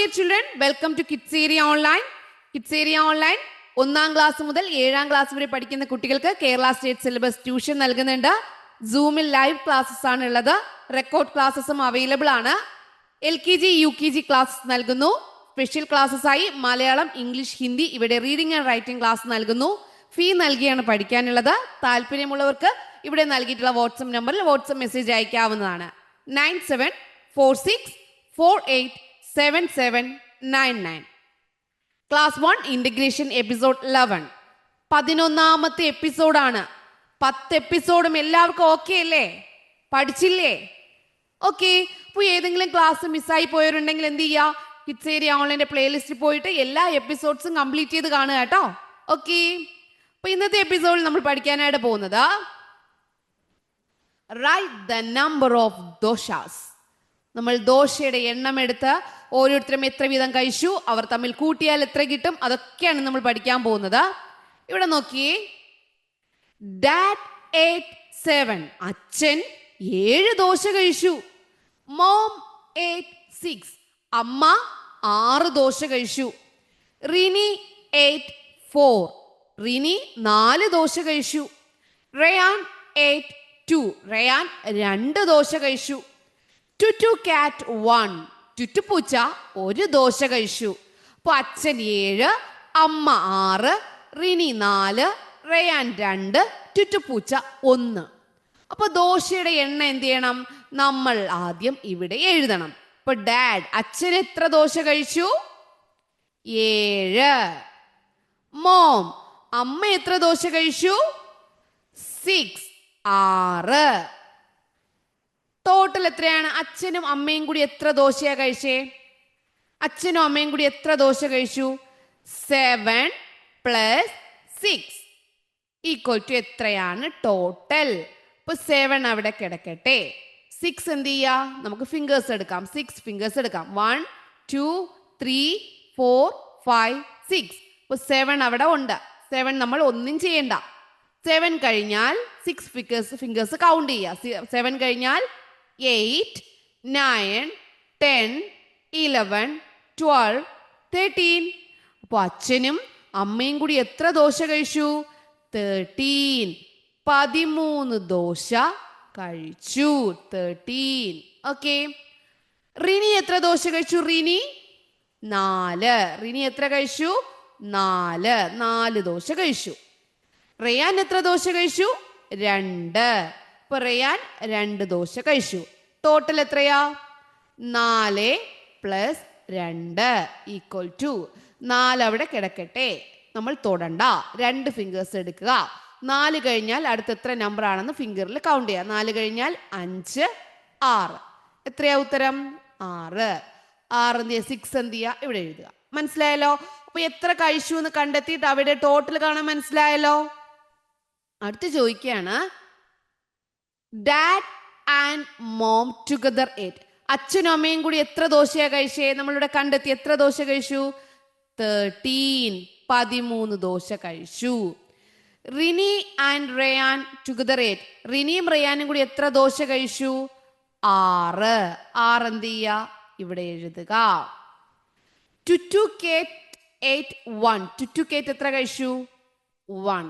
dear children, welcome to Kids Area Online. Kids Area Online ഒന്നാം class മുതൽ 7ാം class വരെ പഠിക്കുന്ന കുട്ടികൾക്ക് കേരള സ്റ്റേറ്റ് സിലബസ് ട്യൂഷൻ നൽകുന്നുണ്ട്. സൂമിൽ ലൈവ് ക്ലാസ്സസ് ആണ് ഉള്ളത്. റെക്കോർഡ് ക്ലാസ്സസും അവൈലബിൾ ആണ്. LKG UKG ക്ലാസ്സസ് നൽകുന്നു. സ്പെഷ്യൽ ക്ലാസ്സസ് ആയി മലയാളം, ഇംഗ്ലീഷ്, ഹിന്ദി, ഇവിടെ റീഡിംഗ് ആൻഡ് റൈറ്റിംഗ് ക്ലാസ് നൽകുന്നു. ഫീ നൽകിയാണ് പഠിക്കാനുള്ളത്. താല്പര്യമുള്ളവർക്ക് ഇവിടെ നൽകിയിട്ടുള്ള വാട്സ്ആപ്പ് നമ്പറിൽ വാട്സ്ആപ്പ് മെസ്സേജ് അയക്കാവുന്നതാണ്. 9746487799. Class 1 integration episode 11. 11ാമത്തെ എപ്പിസോഡാണ്. 10 എപ്പിസോഡും എല്ലാവർക്കും ഓക്കെ അല്ലേ? പഠിച്ചില്ലേ? ഓക്കെ. അപ്പോൾ ഏതെങ്കിലും ക്ലാസ് മിസ്സായി പോയവരുണ്ടെങ്കിൽ എന്ത് ചെയ്യുക? കിഡ്സ് ഏരിയ ഓൺലൈൻ്റെ പ്ലേലിസ്റ്റിൽ പോയിട്ട് എല്ലാ എപ്പിസോഡ്സും കംപ്ലീറ്റ് ചെയ്ത് കാണുക കേട്ടോ. ഓക്കെ. അപ്പോൾ ഇന്നത്തെ എപ്പിസോഡിൽ നമ്മൾ പഠിക്കാനായിട്ട് പോകുന്നത് റൈറ്റ് ദ നമ്പർ ഓഫ് ദോഷാസ്. നമ്മൾ ദോശയുടെ എണ്ണം എടുത്ത് ഓരോരുത്തരും എത്ര വീതം കഴിച്ചു, അവർ തമ്മിൽ കൂട്ടിയാൽ എത്ര കിട്ടും, അതൊക്കെയാണ് നമ്മൾ പഠിക്കാൻ പോകുന്നത്. ഇവിടെ നോക്കിയേ. Dad ate 7. അച്ഛൻ 7 ദോശ കഴിച്ചു. Mom ate 6. അമ്മ 6 ദോശ കഴിച്ചു. റിനി ate 4. റിനി 4 ദോശ കഴിച്ചു. Ryan ate 2. റയാൻ 2 ദോശ കഴിച്ചു. ടുറ്റു കാറ്റ് 1. ടുറ്റുപൂച്ച 1 ദോശ കഴിച്ചു. അപ്പോൾ അച്ഛൻ 7, അമ്മ 6, റിനി 4, റയാൻ 2, ടുറ്റുപൂച്ച 1. അപ്പോൾ ദോശയുടെ എണ്ണം എന്ത് ചെയ്യണം? നമ്മൾ ആദ്യം ഇവിടെ എഴുതണം. ഇപ്പൊ ഡാഡ് അച്ഛൻ എത്ര ദോശ കഴിച്ചു? 7. മോം അമ്മ എത്ര ദോശ കഴിച്ചു? 6. 6. ടോട്ടൽ എത്രയാണ്? അച്ഛനും അമ്മയും കൂടി എത്ര ദോശയാ കഴിച്ചേ? അച്ഛനും അമ്മയും കൂടി എത്ര ദോശ കഴിച്ചു? 7 + 6 = എത്രയാണ് ടോട്ടൽ? ഇപ്പൊ 7 അവിടെ കിടക്കട്ടെ. 6 എന്ത് ചെയ്യാ? നമുക്ക് ഫിംഗേഴ്സ് എടുക്കാം. 6 ഫിംഗേഴ്സ് എടുക്കാം. 1 2 3 4 5 6. ഇപ്പൊ 7 അവിടെ ഉണ്ട്. 7 നമ്മൾ ഒന്നും ചെയ്യണ്ട. 7 കഴിഞ്ഞാൽ 6 ഫിംഗേഴ്സ് കൗണ്ട് ചെയ്യുക. 7 കഴിഞ്ഞാൽ 8 9 10 11 12 13. അപ്പോൾ അച്ഛനും അമ്മയും കൂടി എത്ര ദോശ കഴിച്ചു? 13. 13 ദോശ കഴിച്ചു. 13. ഓക്കെ. റിനി എത്ര ദോശ കഴിച്ചു? റിനി 4. റിനി എത്ര കഴിച്ചു? 4. 4 ദോശ കഴിച്ചു. റയാൻ എത്ര ദോശ കഴിച്ചു? 2. ഇപ്പൊ റയാൻ 2 ദോശ കഴിച്ചു. ടോട്ടൽ എത്രയാ? 4 + 2 = 4 അവിടെ കിടക്കട്ടെ. നമ്മൾ തൊടണ്ട. 2 ഫിംഗേഴ്സ് എടുക്കുക. 4 കഴിഞ്ഞാൽ അടുത്ത എത്ര നമ്പർ ആണെന്ന് ഫിംഗറിൽ കൗണ്ട് ചെയ്യുക. 4 കഴിഞ്ഞാൽ 5 6. എത്രയാ ഉത്തരം? 6. 6 എന്ത് ചെയ്യുക? 6 എന്ത് ചെയ്യുക? ഇവിടെ എഴുതുക. മനസ്സിലായല്ലോ? അപ്പൊ എത്ര കഴിച്ചു എന്ന് കണ്ടെത്തിയിട്ട് അവിടെ ടോട്ടൽ കാണാൻ മനസ്സിലായല്ലോ? അടുത്ത് ചോദിക്കുകയാണ്, dad and mom together ate. അച്ഛനും അമ്മയും കൂടി എത്ര ദോശയാ കഴിച്ചേ? നമ്മളിവിടെ കണ്ടെത്തി. എത്ര ദോശ കഴിച്ചു? 13. 13 ദോശ കഴിച്ചു. Rini and Rayan together ate. റിനിയും റയാനും കൂടി എത്ര ദോശ കഴിച്ചു? 6. 6 എന്ത് ചെയ്യുക? ഇവിടെ എഴുതുക. ടുറ്റു കേറ്റ് ate 1. ടുറ്റു കേറ്റ് എത്ര കഴിച്ചു? 1.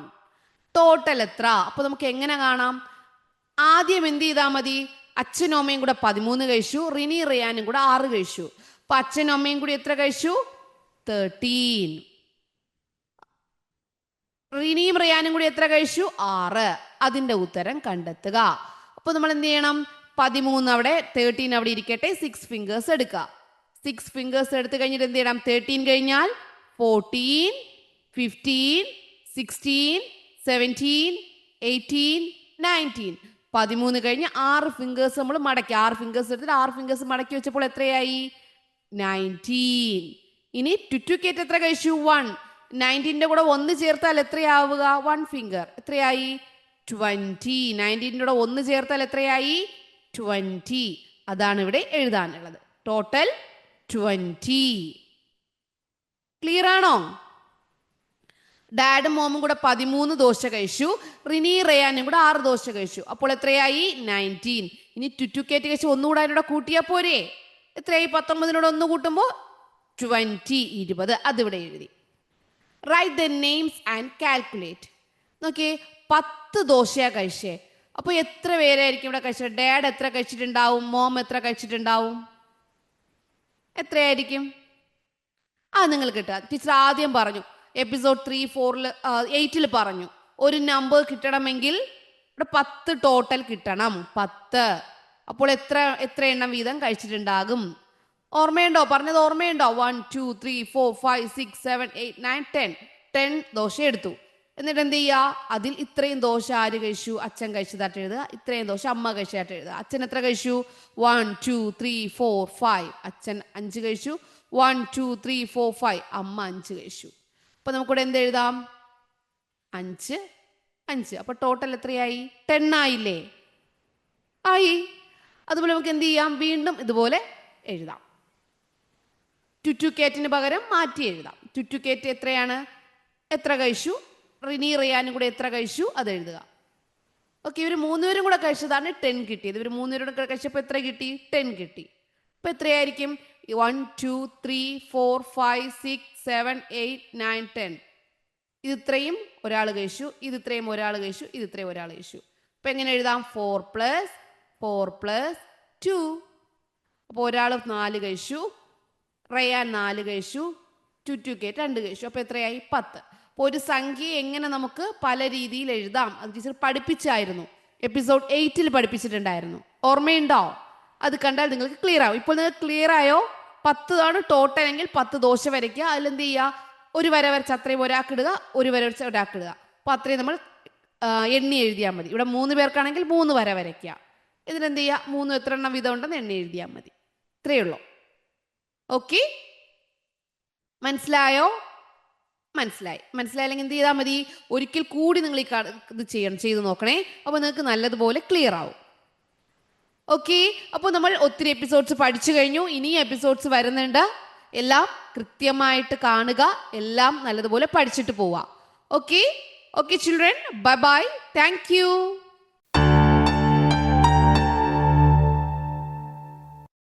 ടോട്ടൽ എത്ര? അപ്പൊ നമുക്ക് എങ്ങനെ കാണാം? ആദ്യം എന്ത് ചെയ്താൽ മതി? അച്ഛനും അമ്മയും കൂടെ 13 കഴിച്ചു. റിനി റയാനും കൂടെ 6 കഴിച്ചു. അപ്പൊ അച്ഛനും അമ്മയും കൂടി എത്ര കഴിച്ചു? 13. റിനിയും റയാനും കൂടി എത്ര കഴിച്ചു? 6. അതിന്റെ ഉത്തരം കണ്ടെത്തുക. അപ്പൊ നമ്മൾ എന്ത് ചെയ്യണം? 13 അവിടെ, 13 അവിടെ ഇരിക്കട്ടെ. 6 ഫിംഗേഴ്സ് എടുക്കുക. 6 ഫിംഗേഴ്സ് എടുത്തു കഴിഞ്ഞിട്ട് എന്ത് ചെയ്യണം? 13 കഴിഞ്ഞാൽ 14 15 16 17 18 19. 13 കഴിഞ്ഞ് 6 ഫിംഗേഴ്സ് നമ്മൾ മടക്കി. 6 ഫിംഗേഴ്സ് എടുത്തിട്ട് 6 ഫിംഗേഴ്സ് മടക്കി വെച്ചപ്പോൾ എത്രയായി? 19. ഇനി ടുറ്റുക്കേറ്റ് എത്ര കഴിച്ചു? 1. 19ന്റെ കൂടെ 1 ചേർത്താൽ എത്രയാവുക? 1 ഫിംഗർ. എത്രയായി? 20. 19ന്റെ കൂടെ 1 ചേർത്താൽ എത്രയായി? 20. അതാണ് ഇവിടെ എഴുതാനുള്ളത്. ടോട്ടൽ 20. ക്ലിയർ ആണോ? ഡാഡും മോമും കൂടെ 13 ദോശ കഴിച്ചു. റിനി റയാനും കൂടെ 6 ദോശ കഴിച്ചു. അപ്പോൾ എത്രയായി? 19. ഇനി ടുറ്റുക്കേറ്റ് കഴിച്ച് ഒന്നുകൂടെ അതിനോട് കൂട്ടിയാൽ പോരെ? എത്രയായി? 19നോട് 1 കൂട്ടുമ്പോൾ 20 20 അതിവിടെ എഴുതി. Write the names and calculate. നോക്കിയേ 10 ദോശയാണ് കഴിച്ചേ. അപ്പോൾ എത്ര പേരായിരിക്കും ഇവിടെ കഴിച്ചത്? ഡാഡ് എത്ര കഴിച്ചിട്ടുണ്ടാവും? മോം എത്ര കഴിച്ചിട്ടുണ്ടാവും? എത്രയായിരിക്കും? നിങ്ങൾ കിട്ടുക. ടീച്ചർ ആദ്യം പറഞ്ഞു, എപ്പിസോഡ് 3, 4, 8 പറഞ്ഞു, ഒരു നമ്പർ കിട്ടണമെങ്കിൽ ഇവിടെ 10 ടോട്ടൽ കിട്ടണം. 10. അപ്പോൾ എത്ര എണ്ണം വീതം കഴിച്ചിട്ടുണ്ടാകും? ഓർമ്മയുണ്ടോ? പറഞ്ഞത് ഓർമ്മയുണ്ടോ? 1 2 3 4 5 6 7 8 9 10. 10 ദോശ എടുത്തു. എന്നിട്ട് എന്ത് ചെയ്യുക? അതിൽ ഇത്രയും ദോശ ആര് കഴിച്ചു? അച്ഛൻ കഴിച്ചതായിട്ട് എഴുതുക. ഇത്രയും ദോശ അമ്മ കഴിച്ചതായിട്ട് എഴുതുക. അച്ഛൻ എത്ര കഴിച്ചു? 1 2 3 4 5. അച്ഛൻ 5 കഴിച്ചു. 1 2 3 4 5. അമ്മ 5 കഴിച്ചു. അപ്പൊ നമുക്കിവിടെ എന്ത് എഴുതാം? 5 5. അപ്പൊ ടോട്ടൽ എത്രയായി? 10 ആയില്ലേ? ആയി. അതുപോലെ നമുക്ക് എന്ത് ചെയ്യാം? വീണ്ടും ഇതുപോലെ എഴുതാം. ടുറ്റുക്കേറ്റിന് പകരം മാറ്റി എഴുതാം. ടുറ്റുക്കേറ്റ് എത്രയാണ്? എത്ര കഴിച്ചു? റിനി റിയാനും കൂടെ എത്ര കഴിച്ചു? അത് എഴുതുക. ഓക്കെ, ഇവർ 3 പേരും കൂടെ കഴിച്ചതാണ് 10 കിട്ടിയത്. ഇവർ 3 പേരും കൂടെ കഴിച്ചപ്പോൾ എത്ര കിട്ടി? 10 കിട്ടി. അപ്പൊ എത്രയായിരിക്കും? 1 2 3 4 5 6 7 8 9 10. ഇത് ഇത്രയും ഒരാൾ കഴിച്ചു, ഇത് ഇത്രയും ഒരാൾ കഴിച്ചു, ഇത് ഇത്രയും ഒരാൾ കഴിച്ചു. അപ്പൊ എങ്ങനെ എഴുതാം? 4 + 4 + 2. അപ്പോൾ ഒരാൾ 4 കഴിച്ചു, റയാൻ 4 കഴിച്ചു, ടുറ്റുക്കേറ്റ് 2 കഴിച്ചു. അപ്പോൾ എത്രയായി? 10. അപ്പോൾ ഒരു സംഖ്യയെ എങ്ങനെ നമുക്ക് പല രീതിയിൽ എഴുതാം അത് ടീച്ചർ പഠിപ്പിച്ചായിരുന്നു. എപ്പിസോഡ് 8 പഠിപ്പിച്ചിട്ടുണ്ടായിരുന്നു. ഓർമ്മയുണ്ടോ? അത് കണ്ടാൽ നിങ്ങൾക്ക് ക്ലിയർ ആവും. ഇപ്പോൾ നിങ്ങൾക്ക് ക്ലിയർ ആയോ? 10 ആണ് ടോട്ടൽ എങ്കിൽ 10 ദോശ വരയ്ക്കുക. അതിലെന്ത് ചെയ്യുക? ഒരു വര വരച്ച് അത്രയും ഒരാൾക്ക് ഇടുക, ഒരു വര വരച്ച് ഒരാൾക്ക് ഇടുക. അപ്പോൾ അത്രയും നമ്മൾ എണ്ണി എഴുതിയാൽ മതി. ഇവിടെ 3 പേർക്കാണെങ്കിൽ 3 വര വരയ്ക്കുക. ഇതിനെന്ത് ചെയ്യുക? 3 എത്ര എണ്ണം വീതം ഉണ്ടെന്ന് എണ്ണി എഴുതിയാൽ മതി. ഇത്രയേ ഉള്ളൂ. ഓക്കെ, മനസ്സിലായോ? മനസ്സിലായില്ലെങ്കിൽ എന്ത് ചെയ്താൽ മതി? ഒരിക്കൽ കൂടി നിങ്ങൾ ഇത് ചെയ്ത് നോക്കണേ. അപ്പോൾ നിങ്ങൾക്ക് നല്ലതുപോലെ ക്ലിയർ ആവും. ഓക്കെ, അപ്പോൾ നമ്മൾ ഒത്തിരി എപ്പിസോഡ്സ് പഠിച്ചു കഴിഞ്ഞു. ഇനി എപ്പിസോഡ്സ് വരുന്നുണ്ട്. എല്ലാം കൃത്യമായിട്ട് കാണുക, എല്ലാം നല്ലതുപോലെ പഠിച്ചിട്ട് പോവുക. Okay children, bye bye, thank you.